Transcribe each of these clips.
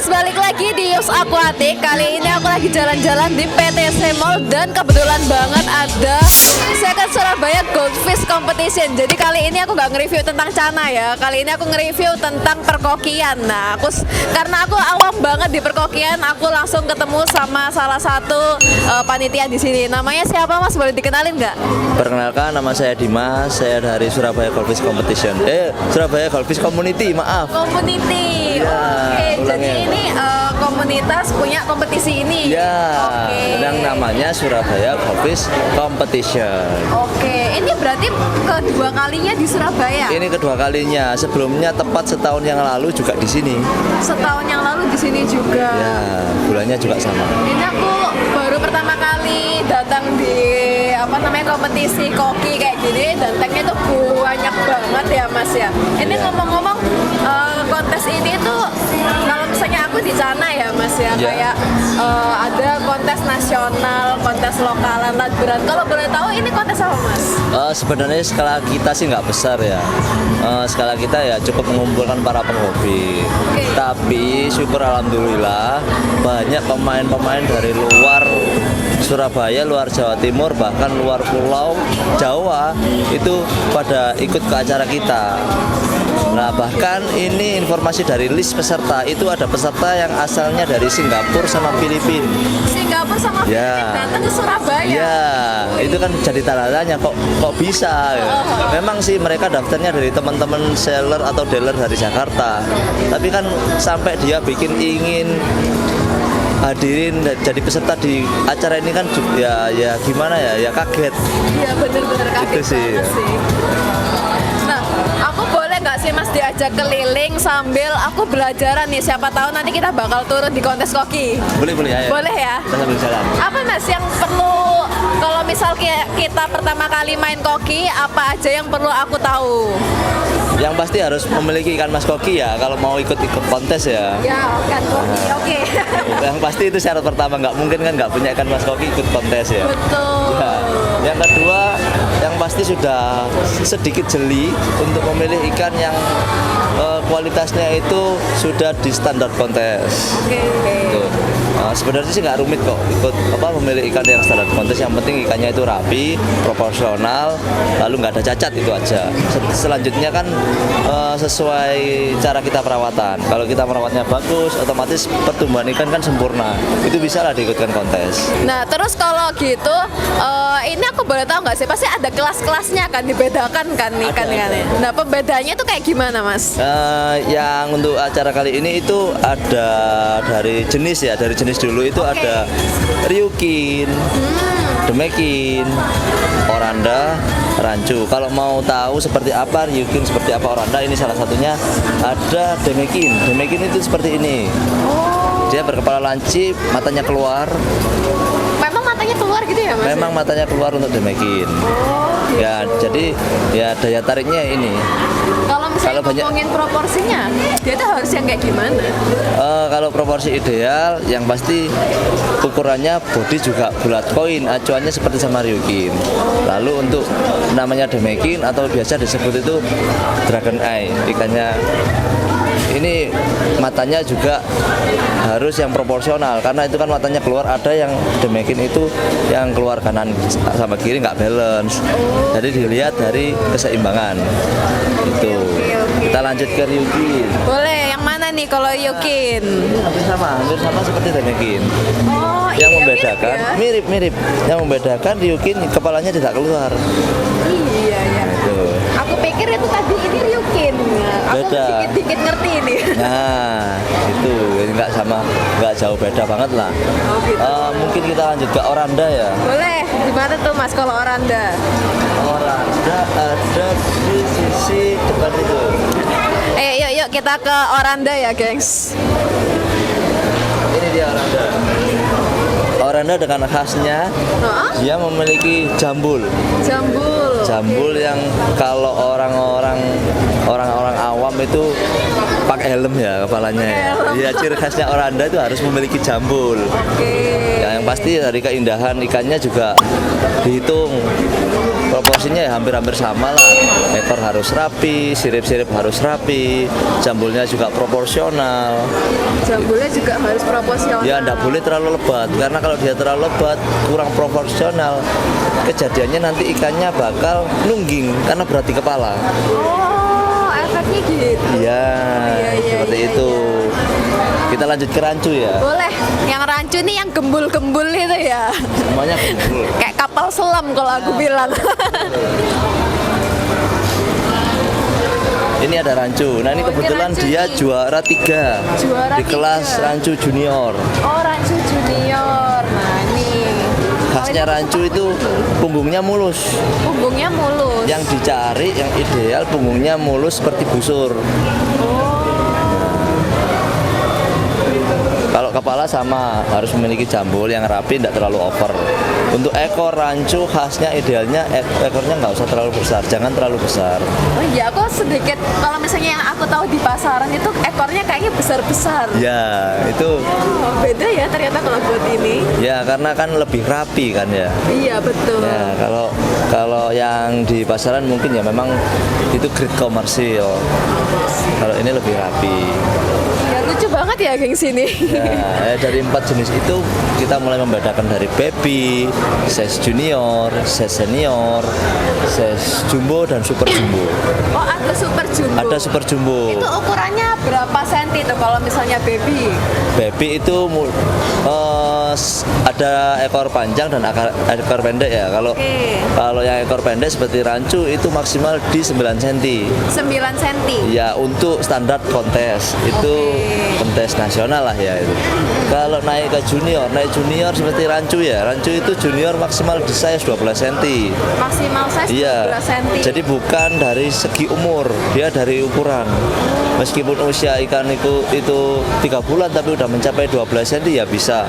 Mas, balik lagi di Yus Aquatic. Kali ini aku lagi jalan-jalan di PTC Mall dan kebetulan banget ada Second Surabaya Goldfish Competition. Jadi kali ini aku nggak nge-review tentang Cana ya. Kali ini aku nge-review tentang perkokian. Nah, karena aku awam banget di perkokian, aku langsung ketemu sama salah satu panitia di sini. Namanya siapa, Mas? Boleh dikenalin nggak? Perkenalkan, nama saya Dimas. Saya dari Surabaya Goldfish Competition. Surabaya Goldfish Community, maaf. Community. Ya, Oke, jadi ini komunitas punya kompetisi ini. Ya, Oke. yang namanya Surabaya Goldfish Competition. Oke, ini berarti kedua kalinya di Surabaya. Ini kedua kalinya. Sebelumnya tepat setahun yang lalu juga di sini. Setahun yang lalu di sini juga. Ya, bulannya juga sama. Ini aku baru pertama kali datang di kompetisi koki kayak gini, dan tanknya tuh banyak banget ya, Mas ya. Ini ngomong-ngomong kontes ini tuh kalau misalnya aku di Cana ya, Mas ya, kayak ada kontes nasional, kontes lokalan, berat. Kalau boleh tahu ini kontes apa, Mas? Sebenarnya skala kita sih nggak besar ya. Skala kita ya cukup mengumpulkan para penghobi. Tapi syukur alhamdulillah banyak pemain-pemain dari luar Surabaya, luar Jawa Timur, bahkan luar pulau Jawa itu pada ikut ke acara kita. Nah, bahkan ini informasi dari list peserta, itu ada peserta yang asalnya dari Singapura sama Filipina. Singapura sama Filipina datang ke Surabaya. Ya, itu kan jadi tanda tanya kok bisa. Ya. Memang sih mereka daftarnya dari teman-teman seller atau dealer dari Jakarta. Tapi kan sampai dia ingin hadirin jadi peserta di acara ini kan ya gimana ya kaget. Iya, bener-bener kaget sih. Banget sih. Nah, aku boleh nggak sih, Mas, diajak keliling sambil aku belajaran nih, siapa tahu nanti kita bakal turun di kontes koki. Boleh ya. Boleh ya. Kita sambil jalan. Apa, Mas, yang perlu kalau misal kita pertama kali main koki, apa aja yang perlu aku tahu? Yang pasti harus memiliki ikan mas koki ya kalau mau ikut kontes ya. Ya, ikan koki, oke. Yang pasti itu syarat pertama, nggak mungkin kan nggak punya ikan mas koki ikut kontes ya. Betul. Ya. Yang kedua, yang pasti sudah sedikit jeli untuk memilih ikan yang kualitasnya itu sudah di standar kontes. Oke. Sebenarnya sih nggak rumit kok memilih ikan yang standar kontes. Yang penting ikannya itu rapi, proporsional, lalu nggak ada cacat, itu aja. Selanjutnya kan sesuai cara kita perawatan. Kalau kita merawatnya bagus, otomatis pertumbuhan ikan kan sempurna. Itu bisa lah diikutkan kontes. Nah, terus kalau gitu, ini aku boleh tahu nggak sih? Pasti ada kelas-kelasnya kan, dibedakan kan ikan-ikannya. Nah, pembedanya tuh kayak gimana, Mas? Yang untuk acara kali ini itu ada dari jenis dulu itu ada Ryukin, Demekin, Oranda, Rancu. Kalau mau tahu seperti apa Ryukin, seperti apa Oranda, ini salah satunya ada Demekin. Demekin itu seperti ini. Dia berkepala lancip, matanya keluar. Memang matanya keluar gitu ya, Mas? Memang matanya keluar untuk Demekin. Ya, jadi ya daya tariknya ini. Kalau misalnya ngomongin proporsinya, dia tuh harus yang kayak gimana? Kalau proporsi ideal, yang pasti ukurannya bodi juga bulat koin, acuannya seperti sama Ryukin. Lalu untuk namanya Demekin atau biasa disebut itu Dragon Eye, ikannya ini matanya juga harus yang proporsional, karena itu kan matanya keluar. Ada yang Demekin itu yang keluar kanan sama kiri nggak balance, jadi dilihat dari keseimbangan itu. Kita lanjut ke Ryukin. Boleh, yang mana nih kalau Ryukin? Hampir sama seperti Demekin. Yang iya, membedakan mirip. Yang membedakan Ryukin kepalanya tidak keluar. Iya. Aku pikir itu tadi ini Ryukin. Aku Beda. dikit-dikit ngerti nih. Nah, itu nggak jauh beda banget lah. Mungkin kita lanjut ke Oranda ya. Boleh, gimana tuh, Mas, kalau Oranda? Oranda ada di sisi depan itu. Yuk kita ke Oranda ya, gengs. Ini dia Oranda. Oranda dengan khasnya dia memiliki jambul. Jambul yang kalau orang-orang awam itu pakai helm ya kepalanya ya. Iya, ciri khasnya Oranda itu harus memiliki jambul. Ya, yang pasti dari keindahan ikannya juga dihitung proporsinya ya hampir-hampir sama lah. Ekor harus rapi, sirip-sirip harus rapi, jambulnya juga proporsional. Jambulnya juga harus proporsional. Ya enggak boleh terlalu lebat, karena kalau dia terlalu lebat kurang proporsional, kejadiannya nanti ikannya bakal nungging karena berat di kepala. Oh, efeknya gitu. Iya, iya, seperti iya, itu. Kita lanjut ke rancu ya. Boleh. Yang rancu nih yang gembul-gembul itu ya. Semuanya kumpul. Kayak kapal selam kalau aku bilang. Ini ada rancu. Nah ini Oh, ini kebetulan rancu dia nih. juara 3 Juara di kelas 3. rancu junior. Oh, rancu junior. Nah, nih. Khasnya rancu itu punggungnya mulus. Punggungnya mulus. Yang dicari, yang ideal punggungnya mulus seperti busur. Kalau kepala sama, harus memiliki jambul yang rapi, tidak terlalu over. Untuk ekor rancu khasnya idealnya ekornya nggak usah terlalu besar, jangan terlalu besar. Oh iya, aku sedikit kalau misalnya yang aku tahu di pasaran itu ekornya kayaknya besar-besar. Ya, itu Oh, beda ya ternyata kalau buat ini. ya karena kan lebih rapi kan ya. Iya, betul. Ya, kalau yang di pasaran mungkin ya memang itu grade komersil. Kalau ini lebih rapi. Ya, lucu banget ya geng sini. Ya, dari 4 jenis itu kita mulai membedakan dari baby, size junior, size senior, size jumbo dan super jumbo. Oh, ada super jumbo. Ada super jumbo. Itu ukurannya berapa senti tuh kalau misalnya baby? Baby itu ada ekor panjang dan ekor pendek ya. Oke. Kalau yang ekor pendek seperti rancu itu maksimal di 9 cm. 9 senti. Ya untuk standar kontes itu kontes nasional lah ya itu. Kalau naik ke junior, naik junior seperti rancu ya. Rancu itu junior maksimal di size 12 cm. Maksimal size Iya. 12 senti. Jadi bukan dari segi umur, dia dari ukuran. Meskipun usia ikan itu 3 bulan tapi udah mencapai 12 cm ya bisa.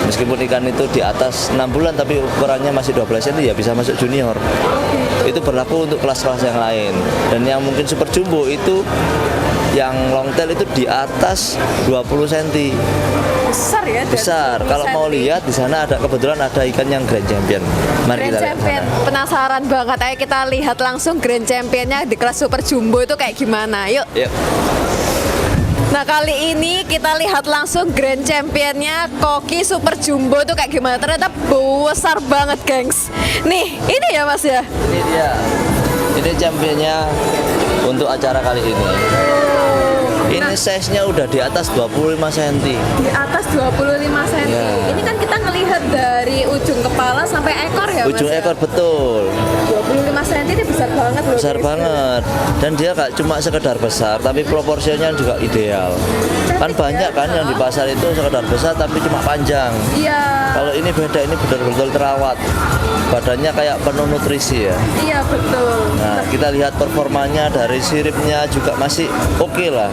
Meskipun ikan itu di atas 6 bulan tapi ukurannya masih 12 cm ya bisa masuk junior. Itu berlaku untuk kelas-kelas yang lain. Dan yang mungkin super jumbo itu yang long tail itu di atas 20 cm. besar ya. dari Besar. 10 Kalau mau senti. lihat di sana ada kebetulan ada ikan yang Grand Champion. Mari Grand kita lihat. Champion, penasaran banget. Ayo kita lihat langsung Grand Championnya di kelas super jumbo itu kayak gimana. Yuk. Yuk. Nah, kali ini kita lihat langsung Grand Championnya Koki Super Jumbo itu kayak gimana. Ternyata besar banget, gengs. Nih, ini ya Mas ya. Ini dia. Ini championnya untuk acara kali ini. Ini size-nya udah di atas 25 cm. Di atas 25 cm. Ya. Ini kan kita ngelihat dari ujung kepala sampai ekor ya, Ujung Mas. ekor betul. 25 cm ini besar banget loh. Besar guys. banget. Dan dia gak cuma sekedar besar, tapi proporsinya juga ideal. Kan banyak kan yang di pasar itu sekedar besar tapi cuma panjang. Iya. Kalau ini beda, ini betul-betul terawat. Badannya kayak penuh nutrisi ya. Iya, betul. Nah, kita lihat performanya dari siripnya juga masih oke lah.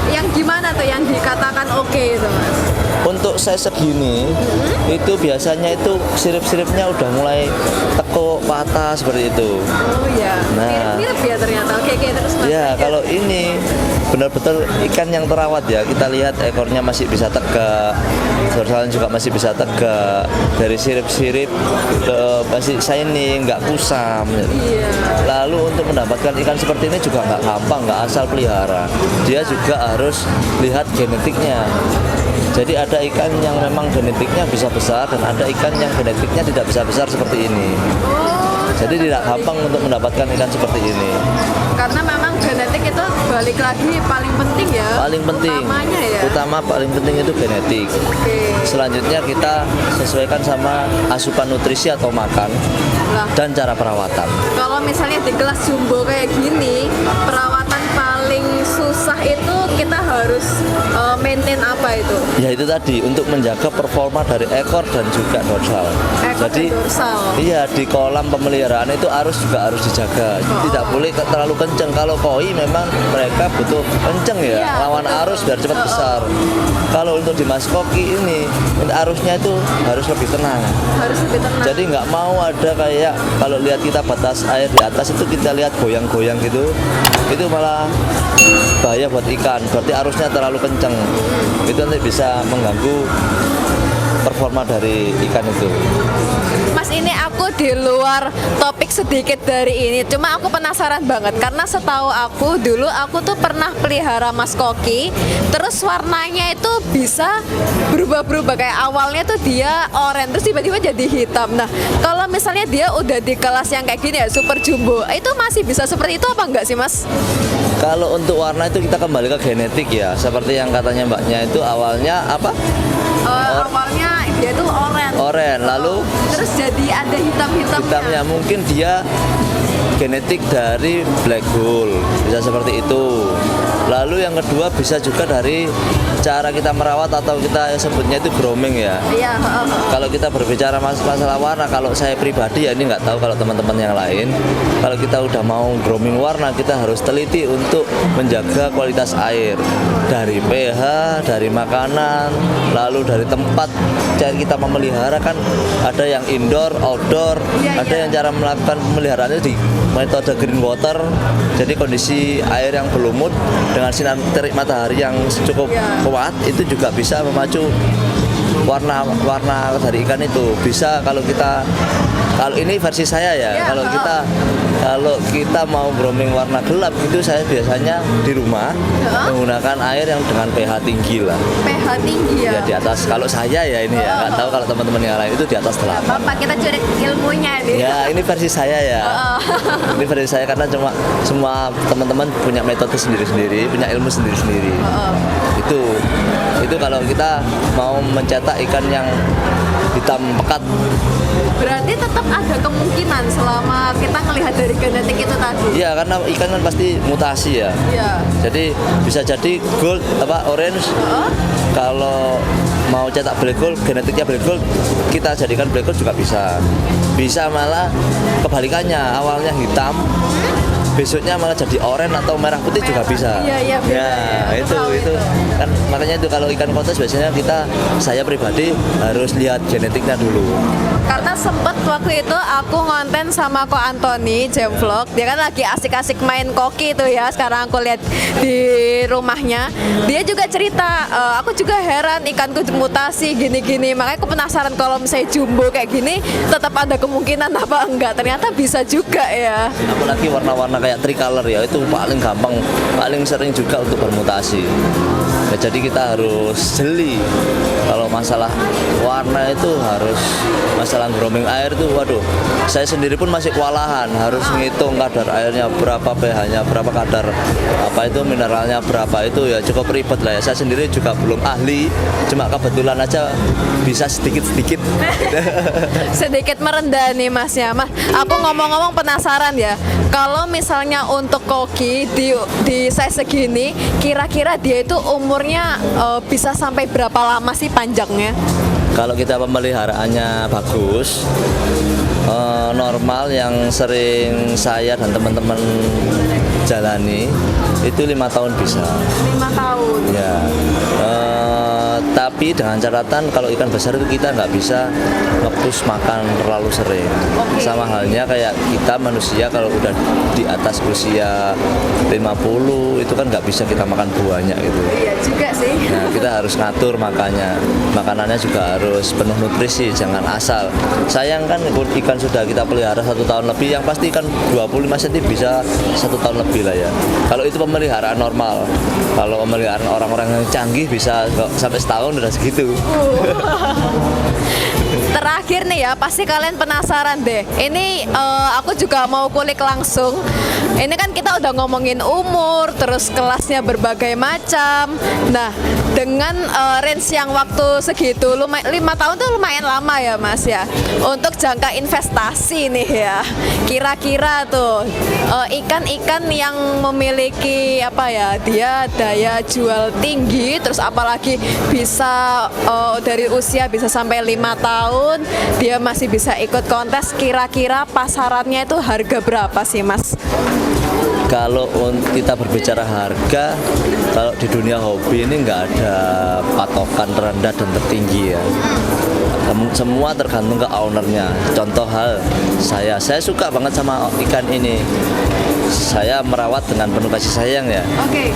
Yang gimana tuh yang dikatakan oke itu, Mas? Untuk size segini, itu biasanya itu sirip-siripnya udah mulai tekuk, patah seperti itu. Oh iya. Nah. Mirip ya ternyata. Oke, terus Mas. Ya, kalau ini benar-benar ikan yang terawat ya. Kita lihat ekornya masih bisa tegak, dorsalnya juga masih bisa tegak. Dari sirip-sirip masih shining, nggak kusam. Iya. Lalu untuk mendapatkan ikan seperti ini juga nggak gampang, nggak asal pelihara. Dia juga harus lihat genetiknya. Jadi ada ikan yang memang genetiknya bisa besar dan ada ikan yang genetiknya tidak bisa besar seperti ini. Oh, Jadi tidak gampang untuk mendapatkan ikan seperti ini. karena memang genetik itu balik lagi paling penting ya. Paling penting. Utamanya ya. Utama paling penting itu genetik. Oke. Selanjutnya kita sesuaikan sama asupan nutrisi atau makan Lah, dan cara perawatan. kalau misalnya di kelas jumbo kayak gini, perawatan paling susah itu kita harus maintain apa itu? Ya itu tadi untuk menjaga performa dari ekor dan juga dorsal. Ekor Jadi dan dorsal. iya di kolam pemeliharaan itu arus juga harus dijaga. Tidak boleh terlalu kenceng. Kalau koi memang mereka butuh kenceng ya, Iya, lawan betul. arus biar cepat besar. Kalau untuk di mas koki ini arusnya itu harus lebih tenang. Harus lebih tenang. Jadi nggak mau ada kayak kalau lihat kita batas air di atas itu kita lihat goyang-goyang gitu, itu malah bahaya buat ikan. Berarti arusnya terlalu kenceng, itu nanti bisa mengganggu performa dari ikan itu. Mas, ini aku di luar topik sedikit dari ini, cuma aku penasaran banget karena setahu aku dulu aku tuh pernah pelihara mas koki, terus warnanya itu bisa berubah-berubah, kayak awalnya tuh dia oranye terus tiba-tiba jadi hitam. Nah, kalau misalnya dia udah di kelas yang kayak gini ya, super jumbo, itu masih bisa seperti itu apa enggak sih Mas? Kalau untuk warna itu kita kembali ke genetik ya, seperti yang katanya mbaknya itu awalnya apa? Awalnya dia tuh oranye. Oranye, lalu Terus jadi ada hitamnya. hitamnya mungkin dia genetik dari black gold, bisa seperti itu. Lalu yang kedua bisa juga dari cara kita merawat atau kita sebutnya itu grooming ya. Iya. Kalau kita berbicara masalah warna, kalau saya pribadi ya ini nggak tahu kalau teman-teman yang lain. Kalau kita udah mau grooming warna, kita harus teliti untuk menjaga kualitas air dari pH, dari makanan, lalu dari tempat cara kita memelihara kan ada yang indoor, outdoor, ada yang cara melakukan pemeliharaannya di metode green water. Jadi kondisi air yang berlumut dengan sinar terik matahari yang cukup kuat itu juga bisa memacu warna dari ikan itu. Bisa kalau ini versi saya ya, kalau kita mau grooming warna gelap itu saya biasanya di rumah menggunakan air yang dengan pH tinggi lah. pH tinggi ya? Ya di atas, kalau saya ya ini ya, nggak tahu kalau teman-teman yang lain itu di atas 8. Bapak, kita curi ilmunya nih. Ya ini versi saya ya. Ini versi saya karena cuma semua teman-teman punya metode sendiri-sendiri, punya ilmu sendiri-sendiri. Itu kalau kita mau mencetak ikan yang hitam pekat. Berarti tetap ada kemungkinan selama kita ngelihat dari genetik itu tadi. Iya, karena ikan kan pasti mutasi ya. Iya. Jadi bisa jadi gold orange. Kalau mau cetak black gold, genetiknya black gold, kita jadikan black gold juga bisa. Bisa malah kebalikannya, awalnya hitam, besoknya malah jadi oranye atau merah putih juga bisa. Iya, itu kan makanya itu kalau ikan kontes biasanya saya pribadi harus lihat genetiknya dulu. Karena sempet waktu itu aku ngonten sama Ko Antoni Jamvlog, dia kan lagi asik-asik main koki tuh ya. Sekarang aku lihat di rumahnya, dia juga cerita, aku juga heran ikanku mutasi gini-gini. Makanya aku penasaran kalau misalnya jumbo kayak gini tetap ada kemungkinan apa enggak. Ternyata bisa juga ya. Apalagi warna-warna kayak tricolor ya, itu paling gampang, paling sering juga untuk bermutasi. Ya, jadi kita harus jeli. Kalau masalah warna itu harus masalah grooming air tuh, waduh, saya sendiri pun masih kewalahan, harus ngitung kadar airnya berapa, pH-nya berapa, kadar apa itu mineralnya berapa, itu ya cukup ribet lah ya. Saya sendiri juga belum ahli, cuma kebetulan aja bisa sedikit-sedikit. Sedikit merendah nih Mas ya. Mas, aku ngomong-ngomong penasaran ya. Kalau misalnya untuk koki di size segini, kira-kira dia itu umurnya bisa sampai berapa lama sih panjangnya? Kalau kita pemeliharaannya bagus, normal yang sering saya dan teman-teman jalani itu 5 tahun bisa. 5 tahun. Ya. Tapi dengan catatan kalau ikan besar itu kita nggak bisa nge-push makan terlalu sering. Sama halnya kayak kita manusia kalau udah di atas usia 50 itu kan nggak bisa kita makan banyak gitu. Iya juga sih. Nah, kita harus ngatur makanannya juga harus penuh nutrisi, jangan asal. Sayang kan ikan sudah kita pelihara 1 tahun lebih, yang pasti ikan 25 cm bisa 1 tahun lebih lah ya. Kalau itu pemeliharaan normal. Kalau pemeliharaan orang-orang yang canggih bisa sampai setahun udah segitu. Terakhir nih ya, pasti kalian penasaran deh. Ini aku juga mau kulik langsung. Ini kan kita udah ngomongin umur, terus kelasnya berbagai macam. Nah, dengan range yang waktu segitu, 5 tahun tuh lumayan lama ya Mas ya. Untuk jangka investasi nih ya. Kira-kira tuh ikan-ikan yang memiliki apa ya, dia daya jual tinggi, terus apalagi bisa dari usia bisa sampai 5 tahun, dia masih bisa ikut kontes, kira-kira pasarannya itu harga berapa sih Mas? Kalau kita berbicara harga, kalau di dunia hobi ini nggak ada patokan terendah dan tertinggi ya. Semua tergantung ke ownernya. Contoh hal saya suka banget sama ikan ini. Saya merawat dengan penuh kasih sayang ya. Oke.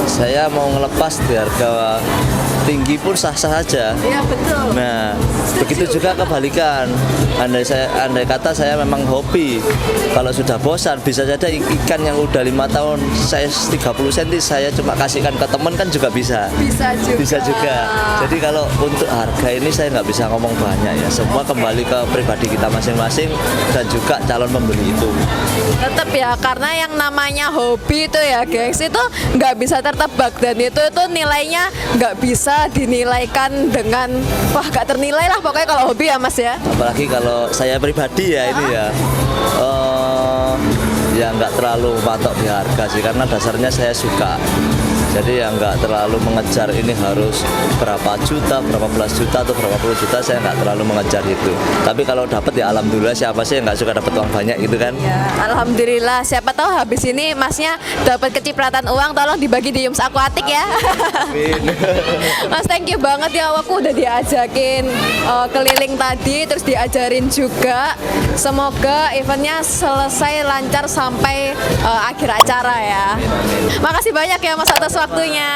Saya mau ngelepas di harga tinggi pun sah-sah saja. Iya betul. Nah, begitu juga kebalikan. Andai kata saya memang hobi, kalau sudah bosan bisa saja ikan yang udah 5 tahun size 30 cm saya cuma kasihkan ke temen kan juga bisa. Bisa juga. Jadi kalau untuk harga ini saya nggak bisa ngomong banyak ya. Semua kembali ke pribadi kita masing-masing dan juga calon pembeli itu. Tetap ya, karena yang namanya hobi itu ya gengs, itu nggak bisa tertebak, dan itu nilainya nggak bisa dinilaikan dengan wah nggak ternilai lah pokoknya kalau hobi ya mas ya. Apalagi kalau saya pribadi ya ini ya ya nggak terlalu patok di harga sih, karena dasarnya saya suka. Jadi ya nggak terlalu mengejar ini harus berapa juta, berapa belas juta atau berapa puluh juta, saya nggak terlalu mengejar itu. Tapi kalau dapat ya alhamdulillah, siapa sih yang nggak suka dapat uang banyak gitu kan? Ya, alhamdulillah. Siapa tahu habis ini masnya dapat kecipratan uang, tolong dibagi di Yums Aquatic ya. Mas thank you banget ya, aku udah diajakin keliling tadi, terus diajarin juga. Semoga eventnya selesai lancar sampai akhir acara ya. Makasih banyak ya Mas atas waktunya.